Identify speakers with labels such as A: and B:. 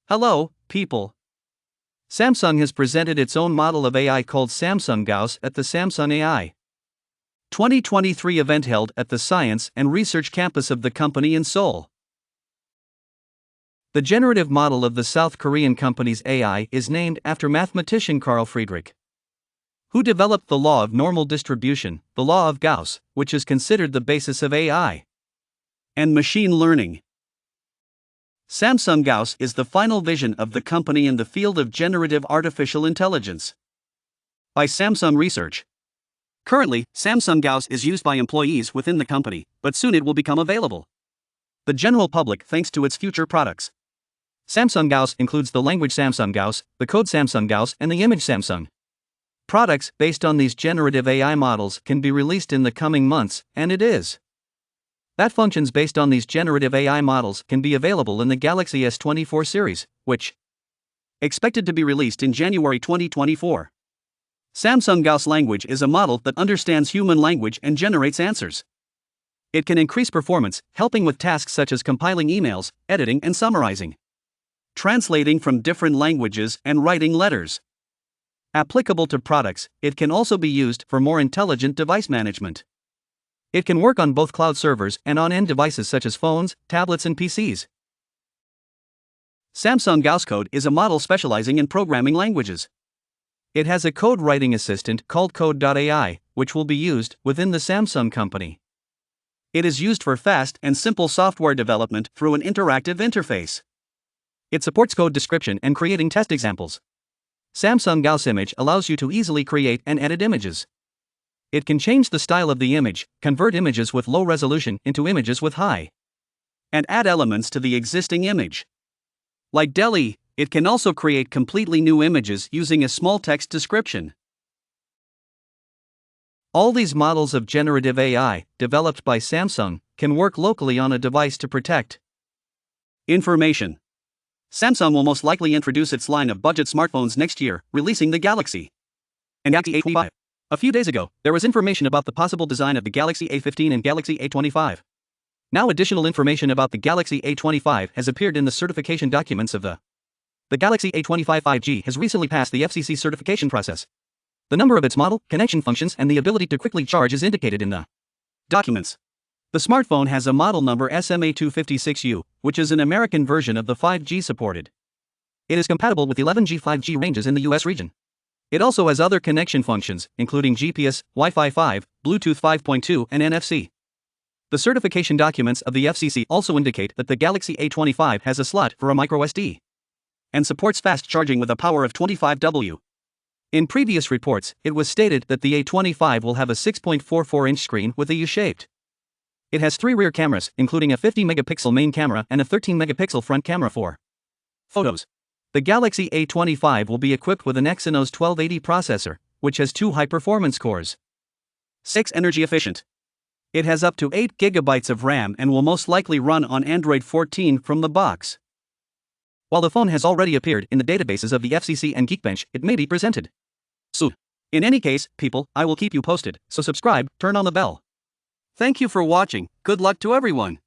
A: Hello, people. Samsung has presented its own model of AI called Samsung Gauss at the Samsung AI 2023 event held at the Science and Research Campus of the company in Seoul. The generative model of the South Korean company's AI is named after mathematician Carl Friedrich, who developed the law of normal distribution, the law of Gauss, which is considered the basis of AI and machine learning. Samsung Gauss is the final vision of the company in the field of generative artificial intelligence. By Samsung Research. Currently, Samsung Gauss is used by employees within the company, but soon it will become available the general public thanks to its future products. Samsung Gauss includes the language Samsung Gauss, the code Samsung Gauss, and the image Samsung. Products based on these generative AI models can be released in the coming months, and it is. That functions based on these generative AI models can be available in the Galaxy S24 series, which expected to be released in January 2024. Samsung Gauss language is a model that understands human language and generates answers. It can increase performance, helping with tasks such as compiling emails, editing and summarizing, translating from different languages and writing letters. Applicable to products, it can also be used for more intelligent device management. It can work on both cloud servers and on-end devices such as phones, tablets, and PCs. Samsung Gauss Code is a model specializing in programming languages. It has a code writing assistant called Code.ai, which will be used within the Samsung company. It is used for fast and simple software development through an interactive interface. It supports code description and creating test examples. Samsung Gauss Image allows you to easily create and edit images. It can change the style of the image, convert images with low resolution into images with high, and add elements to the existing image. Like DALL-E, it can also create completely new images using a small text description. All these models of generative AI, developed by Samsung, can work locally on a device to protect information. Samsung will most likely introduce its line of budget smartphones next year, releasing the Galaxy and Galaxy A25. A few days ago, there was information about the possible design of the Galaxy A15 and Galaxy A25. Now additional information about the Galaxy A25 has appeared in the certification documents of the Galaxy A25 5G has recently passed the FCC certification process. The number of its model, connection functions, and the ability to quickly charge is indicated in the documents. The smartphone has a model number SMA256U, which is an American version of the 5G supported. It is compatible with 11G 5G ranges in the US region. It also has other connection functions, including GPS, Wi-Fi 5, Bluetooth 5.2, and NFC. The certification documents of the FCC also indicate that the Galaxy A25 has a slot for a microSD and supports fast charging with a power of 25W. In previous reports, it was stated that the A25 will have a 6.44-inch screen with a U-shaped. It has 3 rear cameras, including a 50-megapixel main camera and a 13-megapixel front camera for photos. The Galaxy A25 will be equipped with an Exynos 1280 processor, which has 2 high-performance cores. 6 energy efficient. It has up to 8 GB of RAM and will most likely run on Android 14 from the box. While the phone has already appeared in the databases of the FCC and Geekbench, it may be presented soon. In any case, people, I will keep you posted, so subscribe, turn on the bell. Thank you for watching, good luck to everyone.